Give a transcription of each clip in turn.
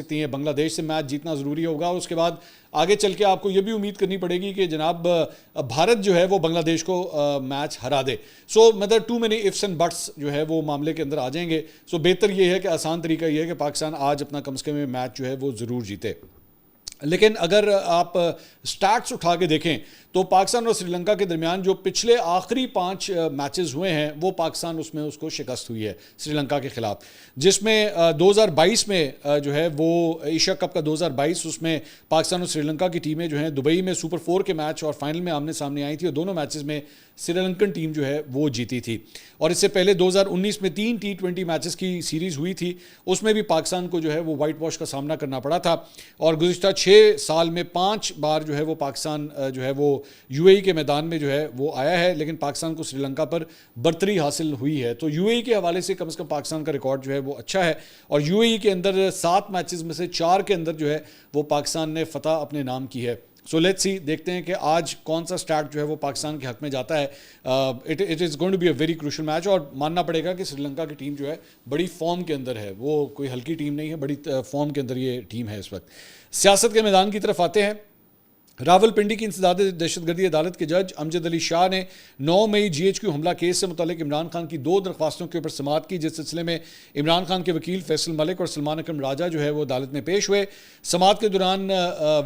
سکتی ہیں. بنگلہ دیش سے میچ جیتنا ضروری ہوگا اور اس کے بعد آگے چل کے آپ کو یہ بھی امید کرنی پڑے گی کہ جناب بھارت جو ہے وہ بنگلہ دیش کو میچ ہرا دے. سو مطلب to many ifs and buts جو ہے وہ معاملے کے اندر آ جائیں گے. سو بہتر یہ ہے کہ آسان طریقہ یہ ہے کہ پاکستان آج اپنا کم از کم میچ جو ہے وہ ضرور جیتے. لیکن اگر آپ سٹیٹس اٹھا کے دیکھیں تو پاکستان اور سری لنکا کے درمیان جو پچھلے آخری 5 میچز ہوئے ہیں وہ پاکستان اس کو شکست ہوئی ہے سری لنکا کے خلاف, جس میں 2022 میں جو ہے وہ ایشیا کپ کا 2022 اس میں پاکستان اور سری لنکا کی ٹیمیں جو ہیں دبئی میں سپر 4 کے میچ اور فائنل میں آمنے سامنے آئی تھی اور دونوں میچز میں سری لنکن ٹیم جو ہے وہ جیتی تھی. اور اس سے پہلے 2019 میں 3 T20 میچز کی سیریز ہوئی تھی, اس میں بھی پاکستان کو جو ہے وہ وائٹ واش کا سامنا کرنا پڑا تھا اور گزشتہ 6 سال میں 5 بار جو ہے وہ پاکستان جو ہے وہ UAE کے میدان میں جو ہے وہ آیا ہے, لیکن پاکستان کو سری لنکا پر برتری حاصل ہوئی ہے. تو UAE کے حوالے سے کم از کم پاکستان کا ریکارڈ جو ہے وہ اچھا ہے اور UAE کے اندر 7 میچز میں سے 4 کے اندر جو ہے وہ پاکستان نے فتح اپنے نام کی ہے. سو لیٹس سی, دیکھتے ہیں کہ آج کون سا سٹارٹ جو ہے وہ پاکستان کے حق میں جاتا ہے. It is going to be a very crucial match اور ماننا پڑے گا کہ سری لنکا کی ٹیم جو ہے بڑی فارم کے اندر ہے, وہ کوئی ہلکی ٹیم نہیں ہے, بڑی فارم کے اندر یہ ٹیم ہے اس وقت. سیاست کے میدان کی طرف آتے ہیں. راول پنڈی کی انسداد دہشت گردی عدالت کے جج امجد علی شاہ نے 9 مئی GHQ حملہ کیس سے متعلق عمران خان کی 2 درخواستوں کے اوپر سماعت کی, جس سلسلے میں عمران خان کے وکیل فیصل ملک اور سلمان اکرم راجہ جو ہے وہ عدالت میں پیش ہوئے. سماعت کے دوران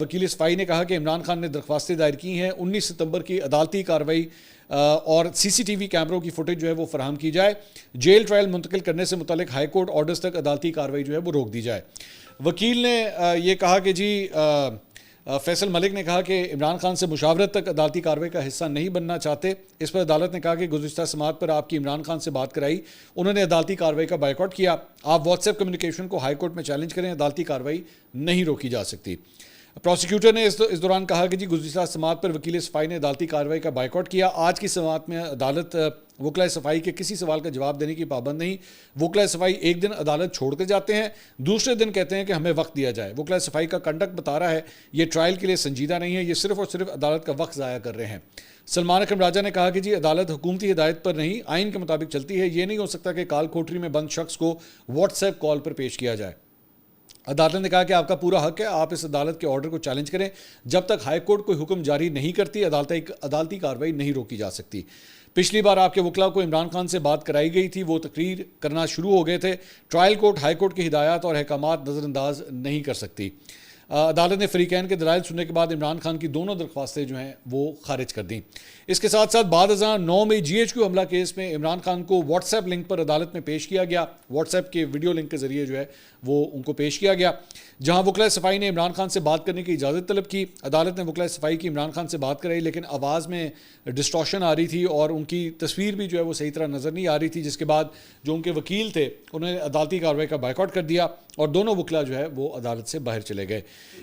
وکیل صفائی نے کہا کہ عمران خان نے درخواستیں دائر کی ہیں 19 ستمبر کی عدالتی کارروائی اور CCTV کیمروں کی فوٹیج جو ہے وہ فراہم کی جائے. جیل ٹرائل منتقل کرنے سے متعلق ہائی کورٹ آرڈرز تک عدالتی کارروائی جو ہے وہ روک دی جائے. وکیل نے یہ کہا کہ فیصل ملک نے کہا کہ عمران خان سے مشاورت تک عدالتی کارروائی کا حصہ نہیں بننا چاہتے. اس پر عدالت نے کہا کہ گزشتہ سماعت پر آپ کی عمران خان سے بات کرائی, انہوں نے عدالتی کارروائی کا بائیکاٹ کیا. آپ واٹس ایپ کمیونیکیشن کو ہائی کورٹ میں چیلنج کریں, عدالتی کارروائی نہیں روکی جا سکتی. پروسیکیوٹر نے اس دوران کہا کہ گزشتہ سماعت پر وکیل صفائی نے عدالتی کارروائی کا بائیکاٹ کیا. آج کی سماعت میں عدالت وکلاء صفائی کے کسی سوال کا جواب دینے کی پابند نہیں. وکلاء صفائی ایک دن عدالت چھوڑ کر جاتے ہیں, دوسرے دن کہتے ہیں کہ ہمیں وقت دیا جائے. وکلاء صفائی کا کنڈکٹ بتا رہا ہے یہ ٹرائل کے لیے سنجیدہ نہیں ہے, یہ صرف اور صرف عدالت کا وقت ضائع کر رہے ہیں. سلمان اکرم راجہ نے کہا کہ عدالت حکومتی ہدایت پر نہیں آئین کے مطابق چلتی ہے. یہ نہیں ہو سکتا کہ کال کوٹری میں بند شخص کو واٹس ایپ کال پر پیش کیا جائے. عدالت نے کہا کہ آپ کا پورا حق ہے, آپ اس عدالت کے آرڈر کو چیلنج کریں. جب تک ہائی کورٹ کوئی حکم جاری نہیں کرتی عدالتی کارروائی نہیں روکی جا سکتی. پچھلی بار آپ کے وکلاء کو عمران خان سے بات کرائی گئی تھی, وہ تقریر کرنا شروع ہو گئے تھے. ٹرائل کورٹ ہائی کورٹ کی ہدایات اور احکامات نظر انداز نہیں کر سکتی. عدالت نے فریقین کے دلائل سننے کے بعد عمران خان کی دونوں درخواستیں جو ہیں وہ خارج کر دیں. اس کے ساتھ ساتھ بعد ازاں 9 مئی GHQ حملہ کیس میں عمران خان کو واٹس ایپ لنک پر عدالت میں پیش کیا گیا. واٹس ایپ کے ویڈیو لنک کے ذریعے جو ہے وہ ان کو پیش کیا گیا, جہاں وکلاء صفائی نے عمران خان سے بات کرنے کی اجازت طلب کی. عدالت نے وکلاء صفائی کی عمران خان سے بات کرائی, لیکن آواز میں ڈسٹورشن آ رہی تھی اور ان کی تصویر بھی جو ہے وہ صحیح طرح نظر نہیں آ رہی تھی, جس کے بعد جو ان کے وکیل تھے انہوں نے عدالتی کارروائی کا بائیکاٹ کر دیا اور دونوں وکلاء جو ہے وہ عدالت سے باہر چلے گئے.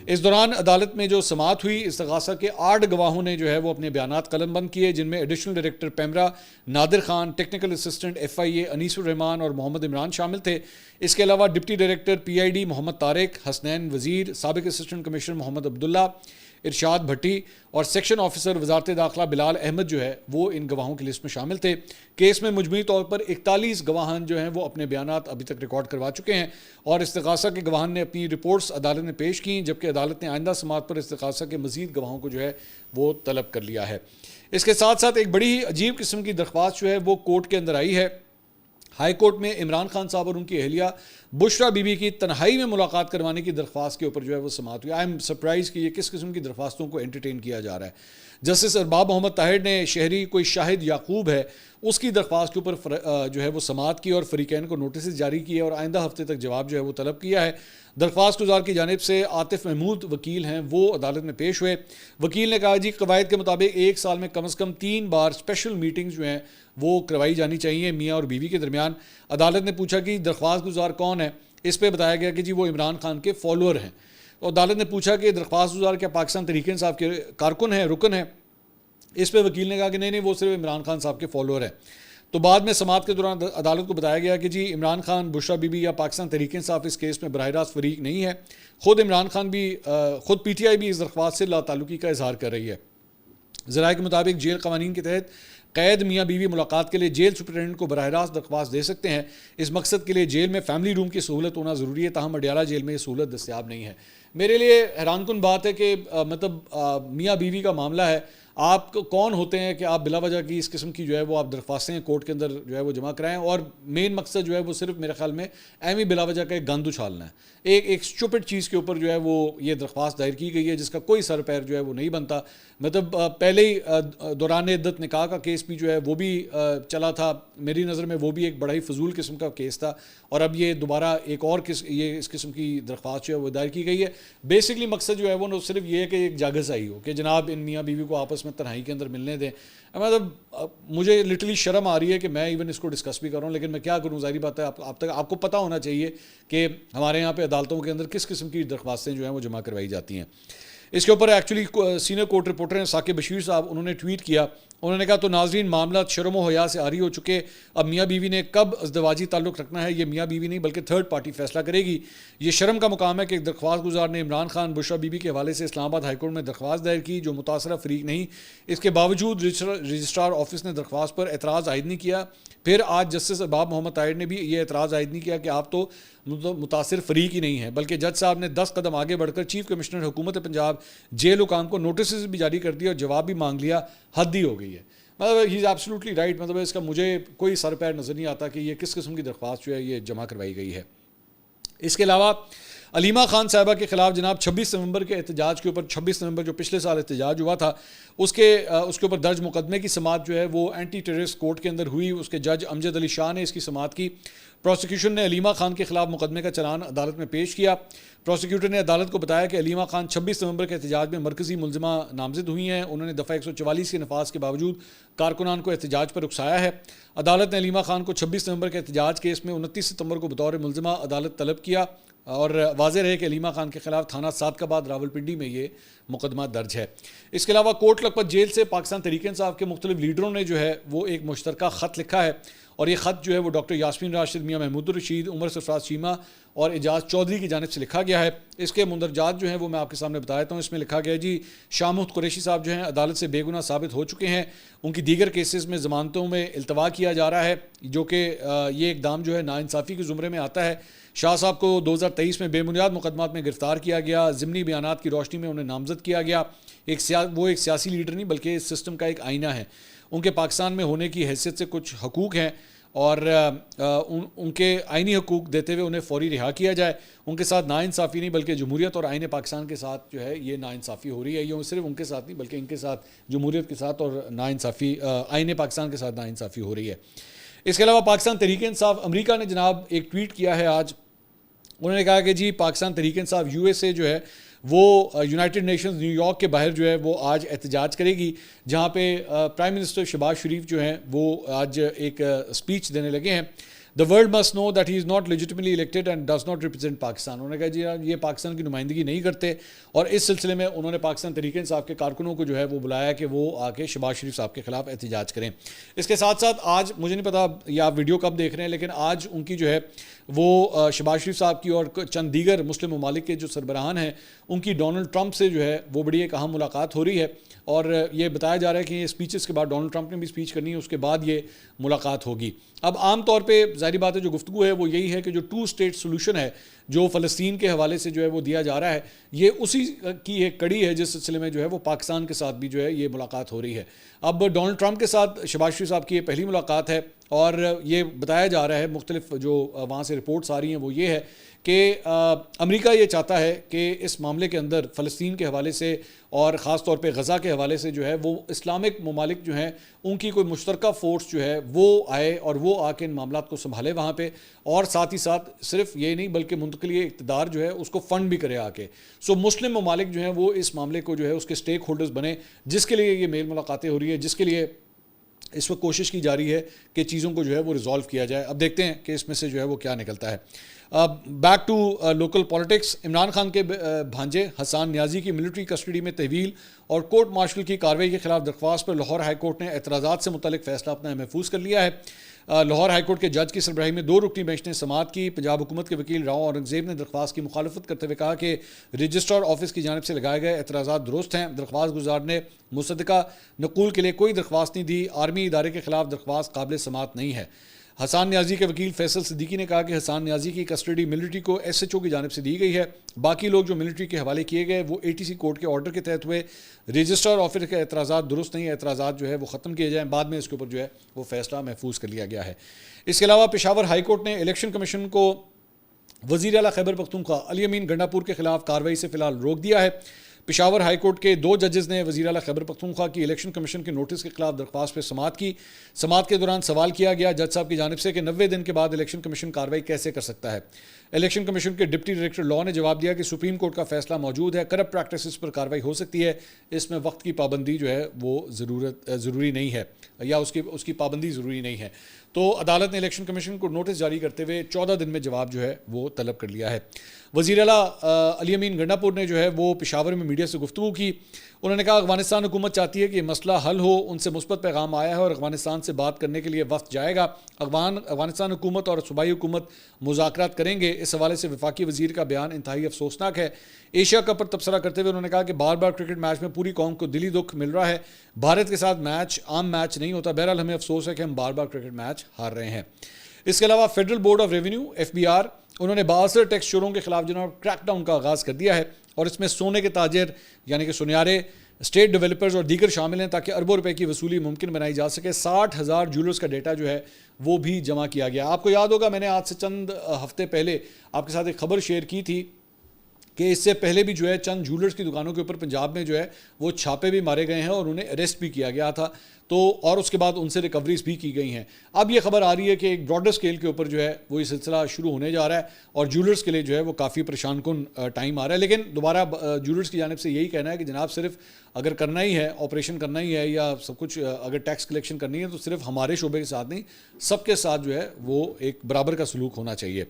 اس دوران عدالت میں جو سماعت ہوئی, استغاثہ کے 8 گواہوں نے جو ہے وہ اپنے بیانات قلم بند کیے, جن میں ایڈیشنل ڈائریکٹر پیمرا نادر خان, ٹیکنیکل اسسٹنٹ FIA انیس الرحمان اور محمد عمران شامل تھے. اس کے علاوہ ڈپٹی ڈائریکٹر PID محمد طارق, حسنین وزیر, سابق اسسٹنٹ کمشنر محمد عبداللہ, ارشاد بھٹی اور سیکشن آفیسر وزارت داخلہ بلال احمد جو ہے وہ ان گواہوں کی لسٹ میں شامل تھے. کیس میں مجموعی طور پر 41 گواہان جو ہیں وہ اپنے بیانات ابھی تک ریکارڈ کروا چکے ہیں اور استغاثہ کے گواہان نے اپنی رپورٹس عدالت میں پیش کی, جبکہ عدالت نے آئندہ سماعت پر استغاثہ کے مزید گواہوں کو جو ہے وہ طلب کر لیا ہے. اس کے ساتھ ساتھ ایک بڑی عجیب قسم کی درخواست جو ہے وہ کورٹ کے اندر آئی ہے. ہائی کورٹ میں عمران خان صاحب اور ان کی اہلیہ بشرا بی بی کی تنہائی میں ملاقات کروانے کی درخواست کے اوپر جو ہے وہ سماعت ہوئی. آئی ایم سرپرائز کہ یہ کس قسم کی درخواستوں کو انٹرٹین کیا جا رہا ہے. جسٹس ارباب محمد طاہر نے شہری کوئی شاہد یعقوب ہے اس کی درخواست کے اوپر جو ہے وہ سماعت کی اور فریقین کو نوٹسز جاری کیے اور آئندہ ہفتے تک جواب جو ہے وہ طلب کیا ہے. درخواست گزار کی جانب سے عاطف محمود وکیل ہیں, وہ عدالت میں پیش ہوئے. وکیل نے کہا قواعد کے مطابق 1 سال میں کم از کم 3 بار اسپیشل میٹنگز جو ہیں وہ کروائی جانی چاہیے میاں اور بیوی کے درمیان. عدالت نے پوچھا کہ درخواست گزار کون ہے, اس پہ بتایا گیا کہ وہ عمران خان کے فالوور ہیں. اور عدالت نے پوچھا کہ درخواست گزار کیا پاکستان تحریک انصاف کے کارکن ہیں, رکن ہیں. اس پہ وکیل نے کہا کہ نہیں وہ صرف عمران خان صاحب کے فالوور ہیں. تو بعد میں سماعت کے دوران عدالت کو بتایا گیا کہ عمران خان, بشرا بی بی یا پاکستان تحریک انصاف اس کیس میں براہ راست فریق نہیں ہے. خود عمران خان بھی, خود PTI بھی اس درخواست سے لا تعلقی کا اظہار کر رہی ہے. ذرائع کے مطابق جیل قوانین کے تحت قید میاں بیوی ملاقات کے لیے جیل سپرنٹینڈنٹ کو براہ راست درخواست دے سکتے ہیں. اس مقصد کے لیے جیل میں فیملی روم کی سہولت ہونا ضروری ہے, تاہم اڈیالہ جیل میں یہ سہولت دستیاب نہیں ہے. میرے لیے حیران کن بات ہے کہ میاں بیوی کا معاملہ ہے, آپ کون ہوتے ہیں کہ آپ بلا وجہ کی اس قسم کی جو ہے وہ آپ درخواستیں کورٹ کے اندر جو ہے وہ جمع کرائیں, اور مین مقصد جو ہے وہ صرف میرے خیال میں ایویں بلا وجہ کا ایک گند اچھالنا ہے. ایک اسٹوپڈ چیز کے اوپر جو ہے وہ یہ درخواست دائر کی گئی ہے جس کا کوئی سر پیر جو ہے وہ نہیں بنتا. پہلے ہی دوران عدت نکاح کا کیس بھی جو ہے وہ بھی چلا تھا, میری نظر میں وہ بھی ایک بڑا ہی فضول قسم کا کیس تھا, اور اب یہ دوبارہ ایک اور یہ اس قسم کی درخواست جو ہے وہ دائر کی گئی ہے. بیسکلی مقصد جو ہے وہ صرف یہ ہے کہ ایک جاگز آئی ہو کہ جناب ان میاں بیوی کو آپس میں تنہائی کے اندر ملنے دیں. مجھے لٹرلی شرم آ رہی ہے کہ میں ایون اس کو ڈسکس بھی کروں, لیکن میں کیا کروں, ظاہری بات ہے آپ کو پتہ ہونا چاہیے کہ ہمارے یہاں پہ عدالتوں کے اندر کس قسم کی درخواستیں جو ہیں وہ جمع کروائی جاتی ہیں. اس کے اوپر ایکچولی سینئر کورٹ رپورٹر ہیں ثاقب بشیر صاحب, انہوں نے ٹویٹ کیا, انہوں نے کہا تو ناظرین معاملات شرم و حیا سے عاری ہو چکے, اب میاں بیوی نے کب ازدواجی تعلق رکھنا ہے یہ میاں بیوی نہیں بلکہ تھرڈ پارٹی فیصلہ کرے گی. یہ شرم کا مقام ہے کہ ایک درخواست گزار نے عمران خان بشرا بی بی کے حوالے سے اسلام آباد ہائی کورٹ میں درخواست دائر کی جو متاثرہ فریق نہیں, اس کے باوجود رجسٹرار آفس نے درخواست پر اعتراض عائد نہیں کیا. پھر آج جسٹس ارباب محمد طاہر نے بھی یہ اعتراض عائد نہیں کیا کہ آپ تو متاثر فریق ہی نہیں ہے, بلکہ جج صاحب نے 10 قدم آگے بڑھ کر چیف کمشنر حکومت پنجاب جیل حکام کو نوٹسز بھی جاری کر دیا اور جواب بھی مانگ لیا. حد ہی ہو گئی ہے. ہی از ایبسلیوٹلی رائٹ. اس کا مجھے کوئی سر پیر نظر نہیں آتا کہ یہ کس قسم کی درخواست جو ہے یہ جمع کروائی گئی ہے. اس کے علاوہ علیمہ خان صاحبہ کے خلاف جناب 26 نومبر کے احتجاج کے اوپر 26 نومبر جو پچھلے سال احتجاج ہوا تھا اس کے اوپر درج مقدمے کی سماعت جو ہے وہ اینٹی ٹیررسٹ کورٹ کے اندر ہوئی. اس کے جج امجد علی شاہ نے اس کی سماعت کی. پروسیکیوشن نے علیمہ خان کے خلاف مقدمے کا چلان عدالت میں پیش کیا. پروسیکیوٹر نے عدالت کو بتایا کہ علیمہ خان 26 نومبر کے احتجاج میں مرکزی ملزمہ نامزد ہوئی ہیں. انہوں نے دفعہ 144 کے نفاذ کے باوجود کارکنان کو احتجاج پر اکسایا ہے. عدالت نے علیمہ خان کو 26 نومبر کے احتجاج کیس میں 29 ستمبر کو بطور ملزمہ عدالت طلب کیا, اور واضح رہے کہ علیمہ خان کے خلاف تھانہ صادقاباد راولپنڈی میں یہ مقدمہ درج ہے. اس کے علاوہ کوٹ لکھپت جیل سے پاکستان تحریک انصاف کے مختلف لیڈروں نے جو ہے وہ ایک مشترکہ خط لکھا ہے, اور یہ خط جو ہے وہ ڈاکٹر یاسمین راشد, میاں محمود الرشید, عمر سرفراز چیمہ اور اعجاز چودھری کی جانب سے لکھا گیا ہے. اس کے مندرجات جو ہیں وہ میں آپ کے سامنے بتا دیتا ہوں. اس میں لکھا گیا جی شاہ محمود قریشی صاحب جو ہیں عدالت سے بے گناہ ثابت ہو چکے ہیں, ان کی دیگر کیسز میں ضمانتوں میں التوا کیا جا رہا ہے, جو کہ یہ اقدام جو ہے ناانصافی کے زمرے میں آتا ہے. شاہ صاحب کو 2023 میں بے بنیاد مقدمات میں گرفتار کیا گیا, ضمنی بیانات کی روشنی میں انہیں نامزد کیا گیا. وہ ایک سیاسی لیڈر نہیں بلکہ اس سسٹم کا ایک آئینہ ہے. ان کے پاکستان میں ہونے کی حیثیت سے کچھ حقوق ہیں, اور ان کے آئینی حقوق دیتے ہوئے انہیں فوری رہا کیا جائے. ان کے ساتھ ناانصافی نہیں بلکہ جمہوریت اور آئین پاکستان کے ساتھ جو ہے یہ ناانصافی ہو رہی ہے. یہ صرف ان کے ساتھ نہیں بلکہ ان کے ساتھ جمہوریت کے ساتھ اور ناانصافی آئین پاکستان کے ساتھ ناانصافی ہو رہی ہے. اس کے علاوہ پاکستان تحریک انصاف امریکہ نے جناب ایک ٹویٹ کیا ہے آج. انہوں نے کہا کہ جی Pakistan Tehreek Insaf U S A جو ہے وہ یونائٹڈ نیشنز نیو یارک کے باہر جو ہے وہ آج احتجاج کرے گی, جہاں پہ پرائم منسٹر شہباز شریف جو ہیں وہ آج ایک اسپیچ دینے لگے ہیں. The world must know that he is not legitimately elected and does not represent Pakistan. انہوں نے کہا جی یہ پاکستان کی نمائندگی نہیں کرتے, اور اس سلسلے میں انہوں نے پاکستان تحریک انصاف کے کارکنوں کو جو ہے وہ بلایا کہ وہ آ کے شہباز شریف صاحب کے خلاف احتجاج کریں. اس کے ساتھ ساتھ آج مجھے نہیں پتا یہ آپ ویڈیو کب دیکھ رہے ہیں, لیکن آج ان کی جو ہے وہ شہباز شریف صاحب کی اور چند دیگر مسلم ممالک کے جو سربراہان ہیں ان کی ڈونلڈ ٹرمپ سے جو ہے وہ بڑی ایک اہم ملاقات ہو رہی ہے, اور یہ بتایا جا رہا ہے کہ یہ اسپیچز کے بعد ڈونلڈ ٹرمپ نے بھی اسپیچ کرنی ہے, اس کے بعد یہ ملاقات ہوگی. اب عام طور پہ ظاہری بات ہے جو گفتگو ہے وہ یہی ہے کہ جو 2 اسٹیٹ سولوشن ہے جو فلسطین کے حوالے سے جو ہے وہ دیا جا رہا ہے, یہ اسی کی ایک کڑی ہے جس سلسلے میں جو ہے وہ پاکستان کے ساتھ بھی جو ہے یہ ملاقات ہو رہی ہے. اب ڈونلڈ ٹرمپ کے ساتھ شہباز شریف صاحب کی یہ پہلی ملاقات ہے, اور یہ بتایا جا رہا ہے مختلف جو وہاں سے رپورٹس آ رہی ہیں وہ یہ ہے کہ امریکہ یہ چاہتا ہے کہ اس معاملے کے اندر فلسطین کے حوالے سے اور خاص طور پہ غزہ کے حوالے سے جو ہے وہ اسلامک ممالک جو ہیں ان کی کوئی مشترکہ فورس جو ہے وہ آئے اور وہ آ کے ان معاملات کو سنبھالے وہاں پہ, اور ساتھ ہی ساتھ صرف یہ نہیں بلکہ منتقلی اقتدار جو ہے اس کو فنڈ بھی کرے آ کے. سو مسلم ممالک جو ہیں وہ اس معاملے کو جو ہے اس کے اسٹیک ہولڈرز بنے, جس کے لیے یہ میل ملاقاتیں ہو رہی ہے, جس کے لیے اس وقت کوشش کی جا رہی ہے کہ چیزوں کو جو ہے وہ ریزالو کیا جائے. اب دیکھتے ہیں کہ اس میں سے جو ہے وہ کیا نکلتا ہے. Back to local politics. Imran Khan کے بھانجے حسان نیازی کی ملٹری کسٹڈی میں تحویل اور کورٹ مارشل کی کارروائی کے خلاف درخواست پر لاہور ہائی کورٹ نے اعتراضات سے متعلق فیصلہ اپنا محفوظ کر لیا ہے. لاہور ہائی کورٹ کے جج کی سربراہی میں 2 رکنی بینچ نے سماعت کی. پنجاب حکومت کے وکیل راؤ اورنگزیب نے درخواست کی مخالفت کرتے ہوئے کہا کہ رجسٹرار آفس کی جانب سے لگائے گئے اعتراضات درست ہیں. درخواست گزار نے مصدقہ نقول کے لیے کوئی درخواست نہیں دی. آرمی ادارے کے خلاف درخواست قابل سماعت نہیں ہے. حسان نیازی کے وکیل فیصل صدیقی نے کہا کہ حسان نیازی کی کسٹڈی ملٹری کو ایس ایچ او کی جانب سے دی گئی ہے. باقی لوگ جو ملٹری کے حوالے کیے گئے وہ اے ٹی سی کورٹ کے آرڈر کے تحت ہوئے. رجسٹرار آفس کے اعتراضات درست نہیں. اعتراضات جو ہے وہ ختم کیے جائیں. بعد میں اس کے اوپر جو ہے وہ فیصلہ محفوظ کر لیا گیا ہے. اس کے علاوہ پشاور ہائی کورٹ نے الیکشن کمیشن کو وزیر اعلیٰ خیبر پختونخوا علی امین گنڈاپور کے خلاف کارروائی سے فی الحال روک دیا ہے. پشاور ہائی کورٹ کے 2 ججز نے وزیر اعلیٰ خیبر پختونخوا کی الیکشن کمیشن کے نوٹس کے خلاف درخواست پہ سماعت کی. سماعت کے دوران سوال کیا گیا جج صاحب کی جانب سے کہ 90 دن کے بعد الیکشن کمیشن کارروائی کیسے کر سکتا ہے. الیکشن کمیشن کے ڈپٹی ڈائریکٹر لا نے جواب دیا کہ سپریم کورٹ کا فیصلہ موجود ہے, کرپٹ پریکٹسز پر کارروائی ہو سکتی ہے, اس میں وقت کی پابندی جو ہے وہ ضروری نہیں ہے یا اس کی پابندی ضروری نہیں ہے. تو عدالت نے الیکشن کمیشن کو نوٹس جاری کرتے ہوئے 14 دن میں جواب جو ہے وہ طلب کر لیا ہے. وزیر اعلیٰ علی امین گنڈاپور نے جو ہے وہ پشاور میں میڈیا سے گفتگو کی. انہوں نے کہا افغانستان حکومت چاہتی ہے کہ یہ مسئلہ حل ہو. ان سے مثبت پیغام آیا ہے اور افغانستان سے بات کرنے کے لیے وقت جائے گا. افغانستان حکومت اور صوبائی حکومت مذاکرات کریں گے. اس حوالے سے وفاقی وزیر کا بیان انتہائی افسوسناک ہے. ایشیا کپ پر تبصرہ کرتے ہوئے انہوں نے کہا کہ بار بار کرکٹ میچ میں پوری قوم کو دلی دکھ مل رہا ہے. بھارت کے ساتھ میچ عام میچ نہیں ہوتا. بہرحال ہمیں افسوس ہے کہ ہم بار بار کرکٹ میچ ہار رہے ہیں. اس کے علاوہ federal board of revenue FBR انہوں نے بااثر ٹیکس چوروں کے خلاف جناب کریک ڈاؤن کا آغاز کر دیا ہے اور اس میں سونے کے تاجر یعنی کہ سنیارے, اسٹیٹ ڈیولپرز اور دیگر شامل ہیں تاکہ اربوں روپے کی وصولی ممکن بنائی جا سکے. 60,000 جولرز کا ڈیٹا جو ہے وہ بھی جمع کیا گیا. آپ کو یاد ہوگا میں نے آج سے چند ہفتے پہلے آپ کے ساتھ ایک خبر شیئر کی تھی کہ اس سے پہلے بھی جو ہے چند جولرز کی دکانوں کے اوپر پنجاب میں جو ہے وہ چھاپے بھی مارے گئے ہیں اور انہیں اریسٹ بھی کیا گیا تھا. تو اور اس کے بعد ان سے ریکوریز بھی کی گئی ہیں. اب یہ خبر آ رہی ہے کہ ایک براڈر سکیل کے اوپر جو ہے وہ یہ سلسلہ شروع ہونے جا رہا ہے اور جولرز کے لیے جو ہے وہ کافی پریشان کن ٹائم آ رہا ہے. لیکن دوبارہ جولرز کی جانب سے یہی کہنا ہے کہ جناب صرف اگر کرنا ہی ہے, آپریشن کرنا ہی ہے یا سب کچھ اگر ٹیکس کلیکشن کرنی ہے تو صرف ہمارے شعبے کے ساتھ نہیں, سب کے ساتھ جو ہے وہ ایک برابر کا سلوک ہونا چاہیے.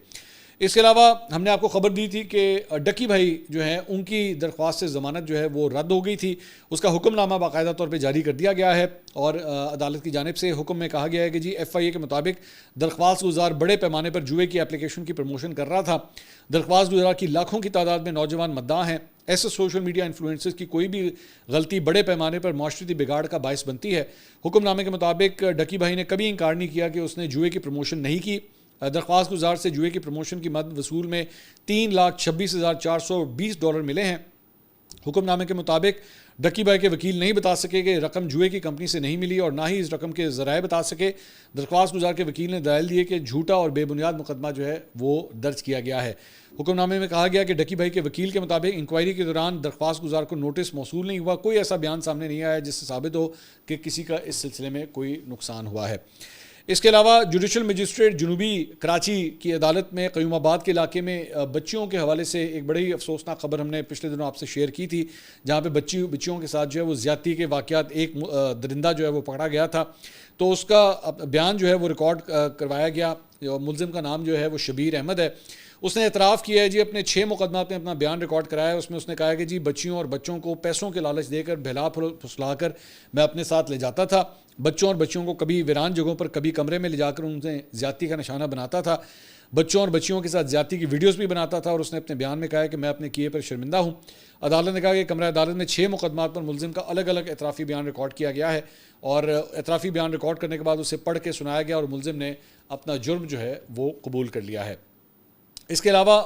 اس کے علاوہ ہم نے آپ کو خبر دی تھی کہ ڈکی بھائی جو ہیں ان کی درخواست سے ضمانت جو ہے وہ رد ہو گئی تھی. اس کا حکم نامہ باقاعدہ طور پہ جاری کر دیا گیا ہے اور عدالت کی جانب سے حکم میں کہا گیا ہے کہ جی FIA کے مطابق درخواست گزار بڑے پیمانے پر جوئے کی اپلیکیشن کی پروموشن کر رہا تھا. درخواست گزار کی لاکھوں کی تعداد میں نوجوان مداح ہیں. ایسے سوشل میڈیا انفلوئنسرز کی کوئی بھی غلطی بڑے پیمانے پر معاشرتی بگاڑ کا باعث بنتی ہے. حکم نامے کے مطابق ڈکی بھائی نے کبھی انکار نہیں کیا کہ اس نے جوئے کی پروموشن نہیں کی. درخواست گزار سے جوئے کی پروموشن کی مد وصول میں $3,26,420 ملے ہیں. حکم نامے کے مطابق ڈکی بھائی کے وکیل نہیں بتا سکے کہ رقم جوئے کی کمپنی سے نہیں ملی اور نہ ہی اس رقم کے ذرائع بتا سکے. درخواست گزار کے وکیل نے دلائل دیے کہ جھوٹا اور بے بنیاد مقدمہ جو ہے وہ درج کیا گیا ہے. حکم نامے میں کہا گیا کہ ڈکی بھائی کے وکیل کے مطابق انکوائری کے دوران درخواست گزار کو نوٹس موصول نہیں ہوا. کوئی ایسا بیان سامنے نہیں آیا جس سے ثابت ہو کہ کسی کا اس سلسلے میں کوئی نقصان ہوا ہے. اس کے علاوہ جوڈیشل مجسٹریٹ جنوبی کراچی کی عدالت میں قیوم آباد کے علاقے میں بچیوں کے حوالے سے ایک بڑی افسوسناک خبر ہم نے پچھلے دنوں آپ سے شیئر کی تھی, جہاں پہ بچیوں کے ساتھ جو ہے وہ زیادتی کے واقعات, ایک درندہ جو ہے وہ پکڑا گیا تھا تو اس کا بیان جو ہے وہ ریکارڈ کروایا گیا. ملزم کا نام جو ہے وہ شبیر احمد ہے. اس نے اعتراف کیا ہے جی اپنے 6 مقدمات میں اپنا بیان ریکارڈ کرایا ہے. اس میں اس نے کہا ہے کہ جی بچیوں اور بچوں کو پیسوں کے لالچ دے کر بہلا پھسلا کر میں اپنے ساتھ لے جاتا تھا. بچوں اور بچیوں کو کبھی ویران جگہوں پر کبھی کمرے میں لے جا کر ان سے زیادتی کا نشانہ بناتا تھا. بچوں اور بچیوں کے ساتھ زیادتی کی ویڈیوز بھی بناتا تھا اور اس نے اپنے بیان میں کہا ہے کہ میں اپنے کیے پر شرمندہ ہوں. عدالت نے کہا کہ کمرہ عدالت میں 6 مقدمات پر ملزم کا الگ الگ اعترافی بیان ریکارڈ کیا گیا ہے اور اعترافی بیان ریکارڈ کرنے کے بعد اسے پڑھ کے سنایا گیا اور ملزم نے اپنا جرم جو ہے وہ قبول کر لیا ہے. اس کے علاوہ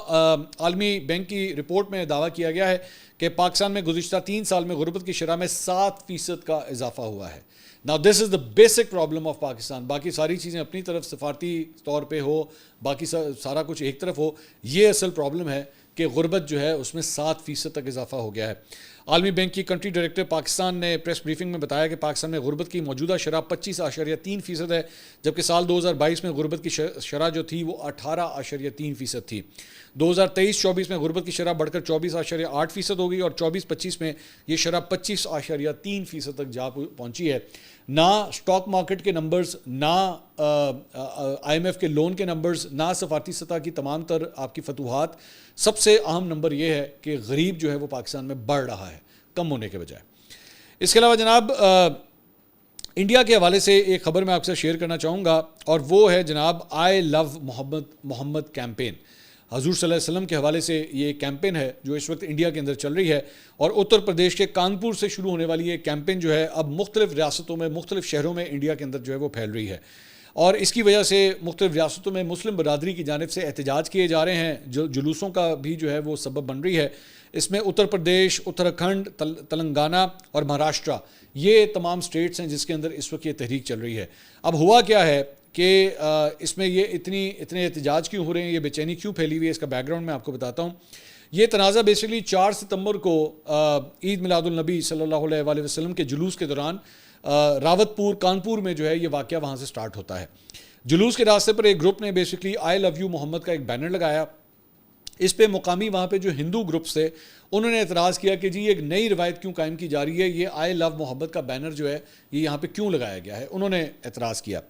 عالمی بینک کی رپورٹ میں دعویٰ کیا گیا ہے کہ پاکستان میں گزشتہ 3 سال میں غربت کی شرح میں 7% کا اضافہ ہوا ہے. Now this is the basic problem of Pakistan. باقی ساری چیزیں اپنی طرف سفارتی طور پہ ہو, باقی سارا کچھ ایک طرف ہو, یہ اصل پرابلم ہے کہ غربت جو ہے اس میں 7% تک اضافہ ہو گیا ہے. عالمی بینک کی کنٹری ڈائریکٹر پاکستان نے پریس بریفنگ میں بتایا کہ پاکستان میں غربت کی موجودہ شرح 25.3% ہے, جبکہ سال 2022 میں غربت کی شرح جو تھی وہ 18.3% تھی. 2023-24 میں غربت کی شرح بڑھ کر 24.8% ہو گئی اور 24-25 میں یہ شرح 25.3% تک جا پہنچی ہے. نہ اسٹاک مارکیٹ کے نمبرز, نہ IMF کے لون کے نمبرز, نہ سفارتی سطح کی تمام تر آپ کی فتوحات, سب سے اہم نمبر یہ ہے کہ غریب جو ہے وہ پاکستان میں بڑھ رہا ہے کم ہونے کے بجائے. اس کے علاوہ جناب انڈیا کے حوالے سے ایک خبر میں آپ سے شیئر کرنا چاہوں گا، اور وہ ہے جناب آئی لو محمد کیمپین۔ حضور صلی اللہ علیہ وسلم کے حوالے سے یہ ایک کیمپین ہے جو اس وقت انڈیا کے اندر چل رہی ہے، اور اتر پردیش کے کانپور سے شروع ہونے والی یہ کیمپین جو ہے اب مختلف ریاستوں میں، مختلف شہروں میں انڈیا کے اندر جو ہے وہ پھیل رہی ہے، اور اس کی وجہ سے مختلف ریاستوں میں مسلم برادری کی جانب سے احتجاج کیے جا رہے ہیں، جو جلوسوں کا بھی جو ہے وہ سبب بن رہی ہے۔ اس میں اتر پردیش، اتراکھنڈ، تلنگانہ اور مہاراشٹرا، یہ تمام سٹیٹس ہیں جس کے اندر اس وقت یہ تحریک چل رہی ہے۔ اب ہوا کیا ہے کہ اس میں یہ اتنے احتجاج کیوں ہو رہے ہیں، یہ بے چینی کیوں پھیلی ہوئی ہے، اس کا بیک گراؤنڈ میں آپ کو بتاتا ہوں۔ یہ تنازع بیسیکلی 4 ستمبر کو عید میلاد النبی صلی اللہ علیہ وآلہ وسلم کے جلوس کے دوران راوت پور کانپور میں جو ہے یہ واقعہ وہاں سے سٹارٹ ہوتا ہے۔ جلوس کے راستے پر ایک گروپ نے بیسیکلی آئی لو یو محمد کا ایک بینر لگایا۔ اس پہ مقامی وہاں پہ جو ہندو گروپس تھے انہوں نے اعتراض کیا کہ جی یہ ایک نئی روایت کیوں قائم کی جا رہی ہے، یہ آئی لو محمد کا بینر جو ہے یہ یہاں پہ کیوں لگایا گیا ہے، انہوں نے اعتراض کیا۔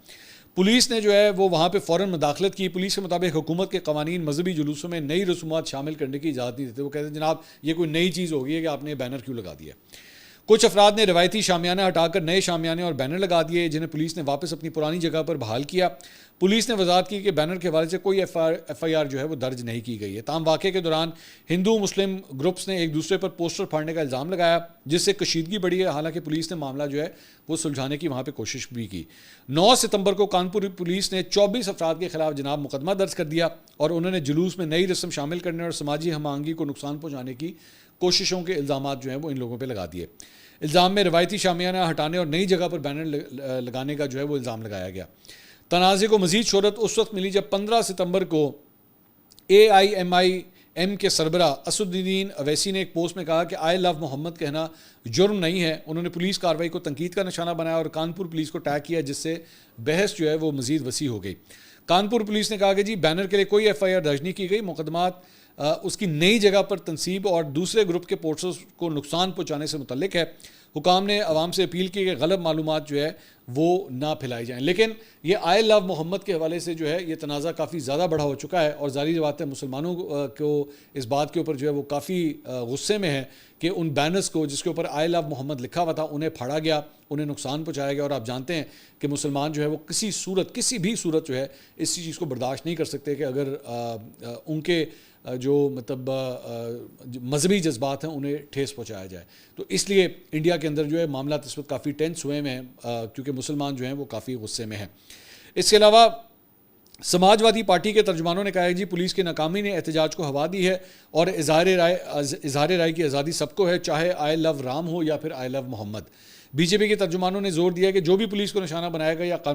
پولیس نے جو ہے وہ وہاں پہ فوراً مداخلت کی۔ پولیس کے مطابق حکومت کے قوانین مذہبی جلوسوں میں نئی رسومات شامل کرنے کی اجازت نہیں دیتے۔ وہ کہتے ہیں جناب یہ کوئی نئی چیز ہو گئی ہے کہ آپ نے بینر کیوں لگا دیا۔ کچھ افراد نے روایتی شامیانہ ہٹا کر نئے شامیانے اور بینر لگا دیے، جنہیں پولیس نے واپس اپنی پرانی جگہ پر بحال کیا۔ پولیس نے وضاحت کی کہ بینر کے حوالے سے کوئی ایف آئی آر جو ہے وہ درج نہیں کی گئی ہے۔ تاہم واقعے کے دوران ہندو مسلم گروپس نے ایک دوسرے پر پوسٹر پھاڑنے کا الزام لگایا، جس سے کشیدگی بڑھی ہے، حالانکہ پولیس نے معاملہ جو ہے وہ سلجھانے کی وہاں پہ کوشش بھی کی۔ 9 ستمبر کو کانپور پولیس نے 24 افراد کے خلاف جناب مقدمہ درج کر دیا، اور انہوں نے جلوس میں نئی رسم شامل کرنے اور سماجی ہم آہنگی کو نقصان پہنچانے کی کوششوں کے الزامات جو ہیں وہ ان لوگوں پہ لگا دیے۔ الزام میں روایتی شامیانہ ہٹانے اور نئی جگہ پر بینر لگانے کا جو ہے وہ الزام لگایا گیا۔ تنازع کو مزید شہرت اس وقت ملی جب 15 ستمبر کو AIMIM کے سربراہ اسد الدین اویسی نے ایک پوسٹ میں کہا کہ آئی لو محمد کہنا جرم نہیں ہے۔ انہوں نے پولیس کارروائی کو تنقید کا نشانہ بنایا اور کانپور پولیس کو ٹیگ کیا، جس سے بحث جو ہے وہ مزید وسیع ہو گئی۔ کانپور پولیس نے کہا کہ جی بینر کے لیے کوئی ایف آئی آر درج نہیں کی گئی، مقدمات اس کی نئی جگہ پر تنصیب اور دوسرے گروپ کے پوسٹرز کو نقصان پہنچانے سے متعلق ہے۔ حکام نے عوام سے اپیل کی کہ غلط معلومات جو ہے وہ نہ پھیلائی جائیں، لیکن یہ آئی لو محمد کے حوالے سے جو ہے یہ تنازع کافی زیادہ بڑا ہو چکا ہے، اور ظاہر بات ہے مسلمانوں کو اس بات کے اوپر جو ہے وہ کافی غصے میں ہے کہ ان بینرز کو جس کے اوپر آئی لو محمد لکھا ہوا تھا انہیں پھاڑا گیا، انہیں نقصان پہنچایا گیا، اور آپ جانتے ہیں کہ مسلمان جو ہے وہ کسی بھی صورت جو ہے اس چیز کو برداشت نہیں کر سکتے کہ اگر ان کے جو مطلب مذہبی جذبات ہیں انہیں ٹھیس پہنچایا جائے۔ تو اس لیے انڈیا کے اندر جو ہے معاملات اس وقت کافی ٹینس ہوئے ہیں کیونکہ مسلمان جو ہیں وہ کافی غصے میں ہیں۔ اس کے علاوہ سماجوادی پارٹی کے ترجمانوں نے کہا ہے جی پولیس کی ناکامی نے احتجاج کو ہوا دی ہے، اور اظہار رائے کی آزادی سب کو ہے، چاہے آئی لو رام ہو یا پھر آئی لو محمد۔ بی جے پی کے ترجمانوں نے زور دیا کہ جو بھی پولیس کو نشانہ بنائے گا یا قانون